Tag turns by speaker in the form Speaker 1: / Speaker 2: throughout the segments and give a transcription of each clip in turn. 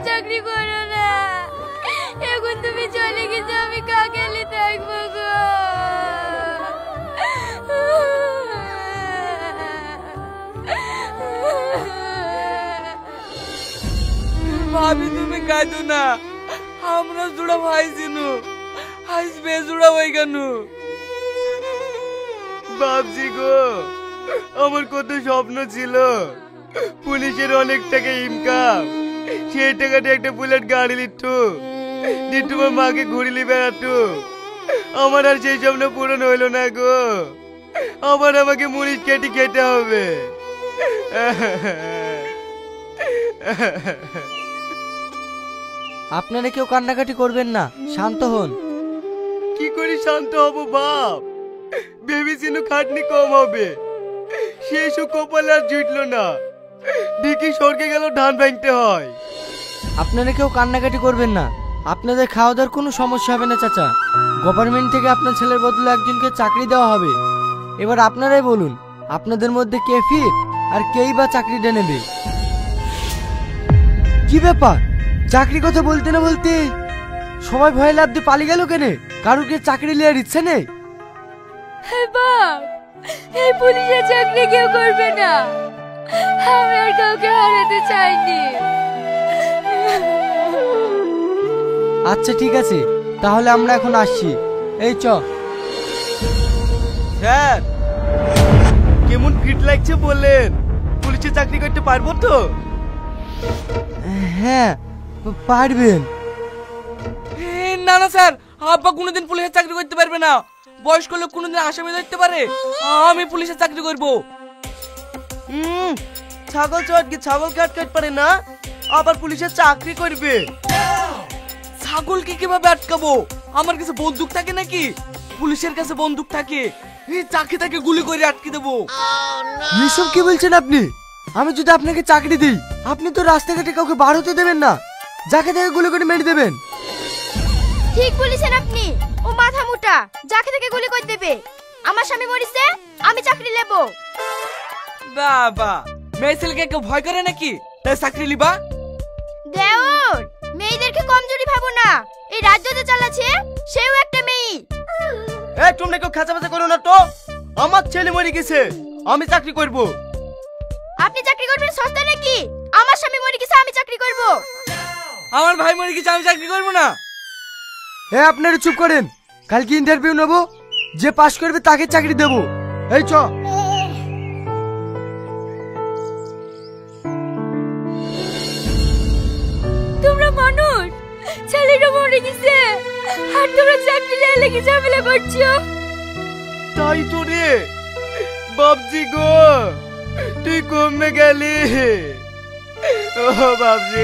Speaker 1: চাকরি করো না। এখন তুমি চলে গেছো, আমি কাকেলি থাকবো গো।
Speaker 2: ভাবি তুমি কাঁদো না, আমরা জোড়া ভাই চিনু, আজ বেজোড়া হয়ে গেল।
Speaker 3: বাবজি গো, আমার কত স্বপ্ন ছিল, পুলিশের অনেক টাকা ইনকাম, সেই টাকাটা একটা বুলেট গাড়ি লিটু তোমার মাকে ঘুরিলি বেড়াতো। আমার আর সেই স্বপ্ন পূরণ হইল না গো, আবার আমাকে মরিচ কেটে খেতে হবে।
Speaker 4: আপনারা কেউ কান্নাকাটি করবেন না, শান্ত হন।
Speaker 3: কি করে শান্ত হব বাপ? ভেবেছিনু খাটনি কম হবে, শেষও কপালে আর জুটলো না, দেখি স্বর্গে গেল ধান ভাঙতে হয়।
Speaker 4: আপনারা কেউ কান্নাকাটি করবেন না, আপনাদের খাওয়া দাওয়ার কোনো সমস্যা হবে না চাচা। গভর্নমেন্ট থেকে আপনার ছেলের বদলে একজনকে চাকরি দেওয়া হবে। এবার আপনারাই বলুন, আপনাদের মধ্যে কে ফিট আর কেই বা চাকরিটা নেবে? কি ব্যাপার, চাকরি কথা বলতে না বলতে সবাই ভয় লাভ দিয়ে পালিয়ে গেল কেন? কারুর কি চাকরি নেওয়ার ইচ্ছে নেই?
Speaker 1: বাপ, এই পুলিশের চাকরি কেউ করবে না, আমি আর কাউকে হারাতে চাইনি।
Speaker 4: আচ্ছা ঠিক আছে, তাহলে আমরা এখন আসছি। এই চ।
Speaker 3: স্যার, কেমন ফিট লাগছে বললেন? পুলিশে চাকরি করতে পারবো তো?
Speaker 4: হ্যাঁ পারবেন।
Speaker 2: না না স্যার, আব্বা কোনোদিন পুলিশের চাকরি করতে পারবে না। বয়স্ক লোক কোনোদিন আসামি ধরতে পারে? আমি পুলিশের চাকরি করব।
Speaker 3: ছাগল চটকে ছাগল কাট পারে না, আবার পুলিশের চাকরি করবে?
Speaker 2: ছাগলকে কিভাবে আটকাবো? আমার কাছে বন্দুক থাকে নাকি? পুলিশের কাছে বন্দুক থাকে, চাকরি তাকে গুলি করে আটকে দেবো।
Speaker 4: এসব কি বলছেন আপনি? আমি যদি আপনাকে চাকরি দিই, আপনি তো রাস্তাঘাটে কাউকে বার হতে দেবেন না, যাকে তাকে গুলি করে মেরে দেবেন।
Speaker 1: ঠিক বলেছেন আপনি, ও মাথা মোটা, যাকে তাকে গুলি করে দেবে। আমার স্বামী মরিছে, আমি চাকরি নেব।
Speaker 2: বাবা, মেয়ে ছেলেকে কেউ ভয় করে নাকি তাই চাকরি লিবা?
Speaker 1: দেওর, মেয়েদেরকে কমজোরি ভাবো না, এই রাজ্য যে চালাচ্ছে সেও একটা মেয়ে।
Speaker 3: তোমরা কেউ খাঁচাবাচা করো না তো, আমার ছেলে মরে গেছে, আমি চাকরি করব।
Speaker 1: আপনি চাকরি করবেন সস্তা নাকি? আমার স্বামী মরে গেছে, আমি চাকরি করব।
Speaker 2: আমার ভাই মরে গেছে, আমি চাকরি করবো না।
Speaker 4: হ্যাঁ আপনারা চুপ করেন, কালকে ইন্টারভিউ নেবো, যে পাশ করবে তাকে চাকরি দেবো। এই চ।
Speaker 1: তোমরা মানুষ, ছেলেটা মরে গেছে আর তোমরা চাকরি লেগে ঝামেলা করছো।
Speaker 3: তাই তো রে বাবজি গো, তুই কমে গেলি। ও বাবজি,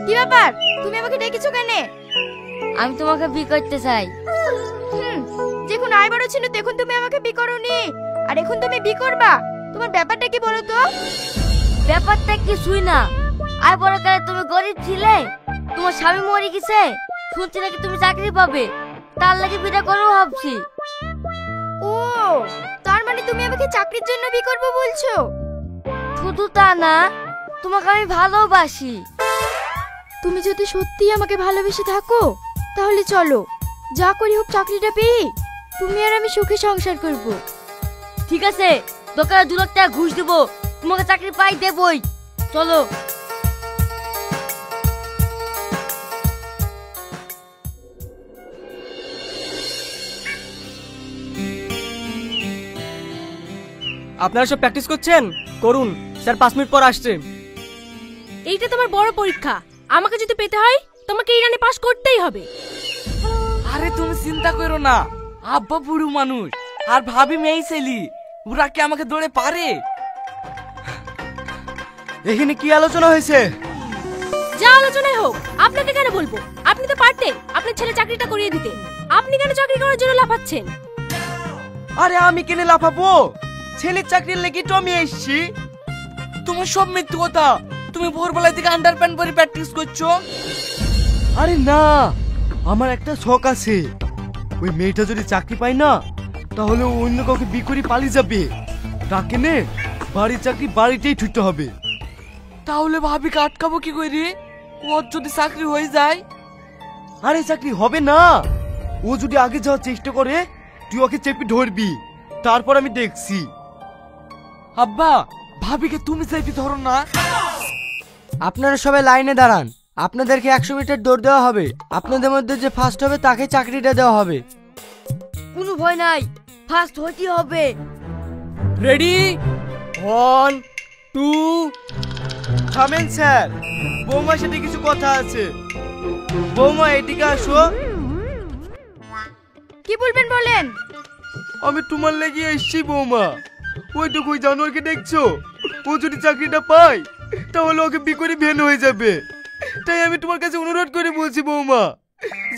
Speaker 1: কি ব্যাপার, তুমি আমাকে ডেকেছো কেন? আমি তোমাকে বি করতে চাই। যখন আয় বড় ছিল তখন তুমি আমাকে বি করোনি, আর এখন তুমি বি করবা? তোমার ব্যাপারটা কি বলো তো? ব্যাপারটা কিছুই না, আয় বড় কালে তুমি গরিব ছিলে, তোমার স্বামী মরে গেছে, শুনছি নাকি তুমি চাকরি পাবে, তার লাগি বিটা করো ভাবছি। ও, তার মানে তুমি আমাকে চাকরির জন্য বি করবো বলছো? শুধু তা না, তোমাকে আমি ভালোবাসি। তুমি যদি সত্যি আমাকে ভালোবেসে থাকো তাহলে চলো, যা করি হোক চাকরিটা পেয়ে তুমি আর আমি সুখে সংসার করব। ঠিক আছে, দোকানে 2 লাখ টাকা ঘুষ দেবো, তোমাকে চাকরি পাই দেবই। চলো।
Speaker 2: আপনারা সব প্র্যাকটিস করছেন? করুন, স্যার 5 মিনিট পর আসছে।
Speaker 5: এইটা তোমার বড় পরীক্ষা, আমাকে যদি পেতে হয় তোমাকে এই রানে পাস করতেই হবে।
Speaker 2: আরে তুমি চিন্তা করো না, আব্বা বুড়ো মানুষ আর ভাবি মেয়ে ছেলি, ওরা কি আমাকে দৌড়ে পারে?
Speaker 3: এখানে কি আলোচনা হয়েছে?
Speaker 5: যা আলোচনাই হোক, আপনাকে কেন বলবো? আপনি তো পারতেন আপনার ছেলে চাকরিটা করিয়ে দিতে, আপনি কেন চাকরি করার জন্য লাফাচ্ছেন?
Speaker 3: আরে আমি কেন লাফাবো? ছেলের চাকরির লেগে তো আমি এসেছি।
Speaker 2: তোমার সব মিথ্যে কথা, তুমি ভোরবেলা থেকে আন্ডারপ্যান্ট পরে প্র্যাকটিস করছো।
Speaker 3: আরে না, আমার একটা শখ আছে, ওই মেয়েটা যদি চাকরি পায় না তাহলে ও অন্য কাউকে বিয়ে করে পালিয়ে যাবে। তাকে নে বাড়ির চাকরি বাড়িতেই ছুটতে হবে।
Speaker 2: তাহলে ভাবিকে আটকাবো কি করে? ওর যদি চাকরি হয়ে যায়?
Speaker 3: আরে চাকরি হবে না, ও যদি আগে যাওয়ার চেষ্টা করে তুই ওকে চেপে ধরবি, তারপর আমি দেখছি।
Speaker 2: আব্বা, ভাবিকে তুমি চাইতে ধরো না।
Speaker 4: আপনারা সবাই লাইনে দাঁড়ান। আপনাদেরকে 100 মিটার দৌড় দেওয়া হবে। আপনাদের মধ্যে যে ফার্স্ট হবে তাকে চাকরিটা দেওয়া হবে।
Speaker 1: কোনো ভয় নাই, ফার্স্ট হতে হবে।
Speaker 2: রেডি?
Speaker 3: 1 2 থামেন স্যার, বৌমার সাথে কিছু কথা আছে। বৌমা এদিকে আসো।
Speaker 1: কি বলবেন বলেন।
Speaker 3: আমি তোমার লেগে এসছি বৌমা। ওই তো কই জানোয়ারকে দেখছো? ও যদি চাকরিটা পায় তাহলে ওকে বিয়ে করে ভ্যান হয়ে যাবে। তাই আমি তোমার কাছে অনুরোধ করে বলছি বৌমা,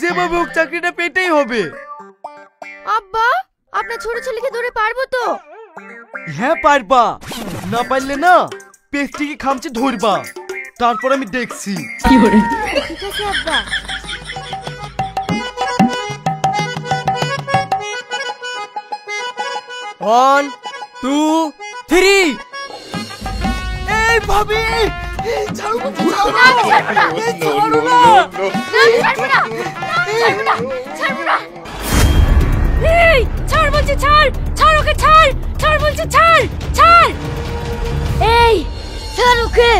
Speaker 3: যেভাবে হোক চাকরিটা পেতেই হবে।
Speaker 1: আব্বা, আপনার ছোট ছেলেকে ধরে পারবো তো?
Speaker 3: হ্যাঁ পারবা, না পারলে না পেস্টিকে খামচে ধরবা, তারপর আমি দেখছি।
Speaker 1: ঠিক আছে আব্বা।
Speaker 3: ওয়ান 2 3।
Speaker 2: এই ভাবি, ছাড়ো না, ছাড়ো
Speaker 1: না, আমি ছাড়বো না।
Speaker 2: এই ছাড়ো না।
Speaker 1: না, আমি ছাড়বো না। না, আমি ছাড়বো না। ছাড়বো না।
Speaker 5: এই ছাড় বলছি, ছাড় ছাড় ওকে, ছাড় ছাড় বলছি, ছাড় ছাড়।
Speaker 1: এই, ছাড় ওকে।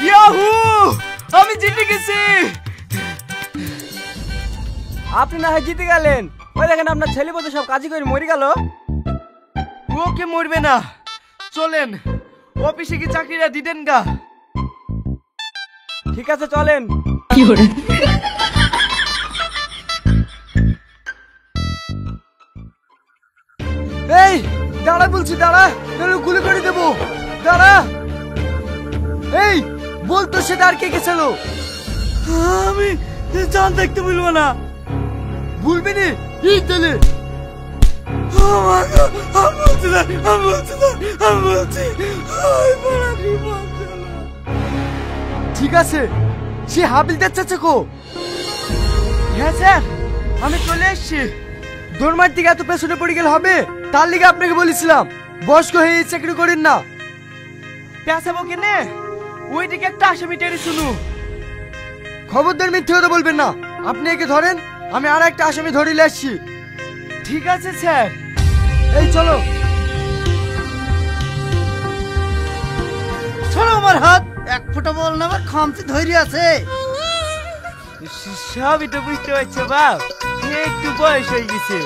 Speaker 3: ইয়াহু, আমি জিতে গেছি।
Speaker 4: আপনি না হয় জিতে গেলেন। ওই দেখেন আপনার ছেলে বলতে সব কাজই করে মরে গেল।
Speaker 3: ওকে মরবে না, চলেন অফিসে কি চাকরিটা দিতেন গা।
Speaker 4: ঠিক আছে চলেন। এই দাঁড়া বলছি, দাঁড়া, নাহলে গুলি করে দেবো। দাঁড়া। এই বলতো সেটা আর কে গেছিল?
Speaker 3: আমি জান দেখতে বলবো না।
Speaker 4: ভুলবি নি? এই তাহলে
Speaker 3: আমি বলছি না, আমি বলছি না, আমি বলছি।
Speaker 4: ঠিক আছে, সে হাবিলদার চাচা কো?
Speaker 3: হ্যাঁ স্যার, আমি চলে এসছি।
Speaker 4: দৌড়মার দিকে এত পেছনে পড়ে গেলে হবে? তার লিগে আপনাকে বলেছিলাম বয়স্ক হয়ে এই চাকরি করেন না।
Speaker 3: পেঁচাবো কেনে? ওই দিকে একটা আসামি টেনে শুনু।
Speaker 4: খবরদার মিথ্যে কথা বলবেন না। আপনি একে ধরেন, আমি আর একটা আসামি ধরিলে আসছি।
Speaker 3: ঠিক আছে স্যার।
Speaker 4: এই চলো।
Speaker 6: ছাড়ো আমার হাত। এক ফোঁটা বল না, আমার খামচি ধৈর্য আছে।
Speaker 3: সবই তো বুঝতে পারছো বাপ, একটু বয়স হয়ে গেছে।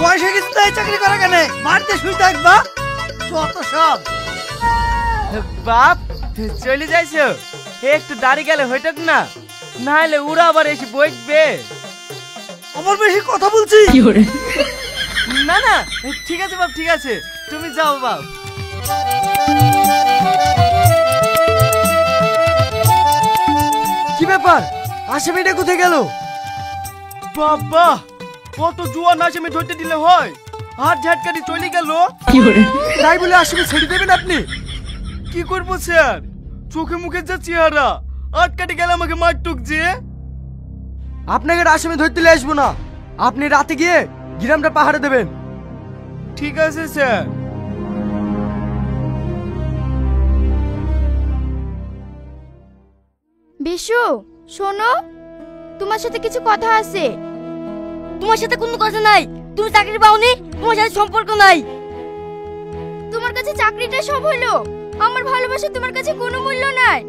Speaker 6: বয়স হয়ে গেছে তাই চাকরি করা কেন? বাড়িতে শুয়ে থাকবা যত সব।
Speaker 3: বাপ চলে যাইছো, একটু দাঁড়িয়ে গেলে হইতো না, নাহলে ওরা আবার এসে বইবে।
Speaker 6: আমার বেশি কথা বলছি।
Speaker 3: না না, ঠিক আছে বাপ, ঠিক আছে, তুমি যাও বাপ।
Speaker 4: কি ব্যাপার, আসামিটা কোথায় গেল?
Speaker 3: বাবা, কত জুয়ান আসামি ধরতে দিলে হয়, হাত ঝাটকাটি চলে গেল।
Speaker 4: তাই বলে আসামি ছেড়ে দেবেন আপনি?
Speaker 3: কি করবো স্যার, চোখে মুখে যা চেহারা, আটকাটি গেলে আমাকে মারটুক যে।
Speaker 4: আপনাকে আর আসামি ধরতে আসবো না। আপনি রাতে গিয়ে গ্রামটা পাহাড়ে দেবেন।
Speaker 3: ঠিক আছে স্যার।
Speaker 1: বিশু, শোনো, তোমার সাথে কিছু কথা আছে। তোমার সাথে কোনো কথা নাই। তুমি চাকরি পাওনি, তোমার সাথে সম্পর্ক নাই। তোমার কাছে চাকরিটা সব হলো, আমার ভালোবাসা তোমার কাছে কোনো মূল্য নাই।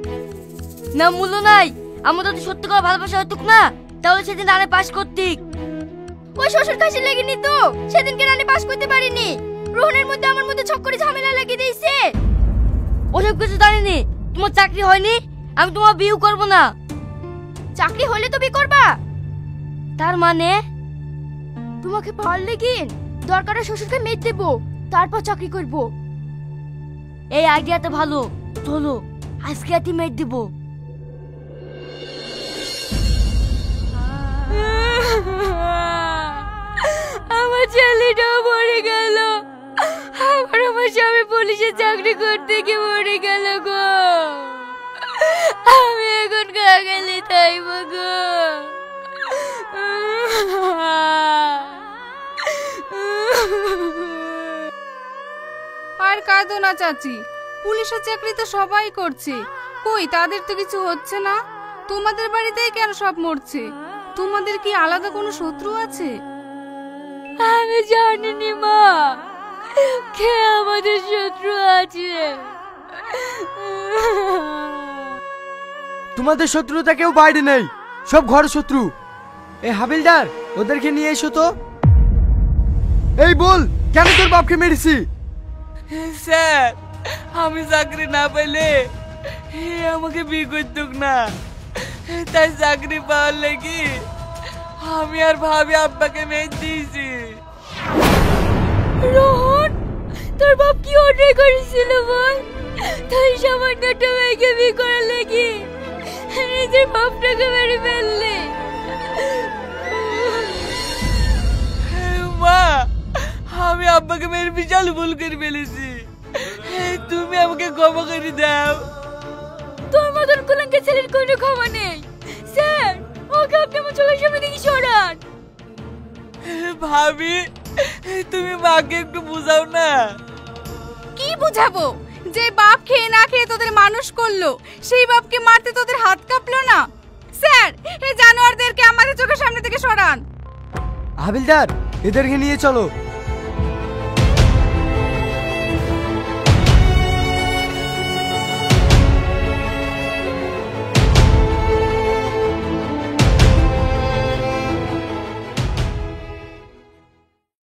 Speaker 1: না মূল্য নাই, আমার যদি সত্যি করে ভালোবাসা হতো না তাহলে সেদিন রানে পাস করতিক। ওই শ্বশুর কাছে লেগেনি তো সেদিনকে রানে পাস করতে পারিনি। রোহনের মধ্যে আমার মধ্যে ছক করে ঝামেলা লাগিয়ে দিয়েছে। ওসব কিছু জানিনি। তোমার চাকরি হয়নি, আমি তোমার বিয়ে করব না। চাকরি হলে তো বিয়ে করবা? তার মানে তোমাকে ভালো লেগিন দরকারে শ্বশুরকে মেয়ে দেবো, তারপর চাকরি করব। এই আইডিয়াটা ভালো, চলো আজকে রাতে মেয়ে দেবো। ছেলেটাও মরে গেল, আবার আমার স্বামী পুলিশে চাকরি করতে গিয়ে মরে গেল গো। আমি এখন কাকালি তাইব গো।
Speaker 7: আর কাঁদো না চাচি, পুলিশের চাকরি তো সবাই করছে, কই তাদের তো কিছু হচ্ছে না? তোমাদের বাড়িতেই কেন সব মরছে? তোমাদের কি আলাদা কোনো শত্রু আছে?
Speaker 1: আমি জানিনি মা, কে আমাদের শত্রু আছে।
Speaker 4: তোমাদের শত্রুতা কেউ বাইরে নেই, সব ঘর শত্রু। এই হাবিলদার, ওদেরকে নিয়ে এসো তো। এই বল, কেন তোর বাপকে মেরেছি?
Speaker 2: স্যার, আমি চাকরি না পেলে আমাকে বিয়ে করতুক না, তাই চাকরি পাওয়ার লেগে আমি আর ভাবি আব্বাকে মেরে দিয়েছি।
Speaker 1: রোহন, তোর বাপ কি অর্ডার করেছিল বল? তাই সামান্য একটা মেয়েকে বিয়ে করার লেগে নিজের বাপটাকে মেরে ফেললে।
Speaker 2: মা, আমি আব্বাকে মেরে বিশাল ভুল করে ফেলেছি, তুমি আমাকে ক্ষমা করে দাও।
Speaker 1: তোর মতন কুলঙ্কে ছেলের কোনো ক্ষমা নেই। স্যার, ওকে আপনি আমার চোখের সামনে থেকে সরান।
Speaker 2: ভাবি, তুমি মাকে একটু বুঝাও না।
Speaker 7: কি বুঝাবো? যে বাপ খেয়ে না খেয়ে তোদের মানুষ করলো, সেই বাপকে মারতে তোদের হাত কাঁপলো না? স্যার, এই জানোয়ারদেরকে আমাদের চোখের সামনে থেকে সরান।
Speaker 4: হাবিলদার, এদেরকে নিয়ে চলো।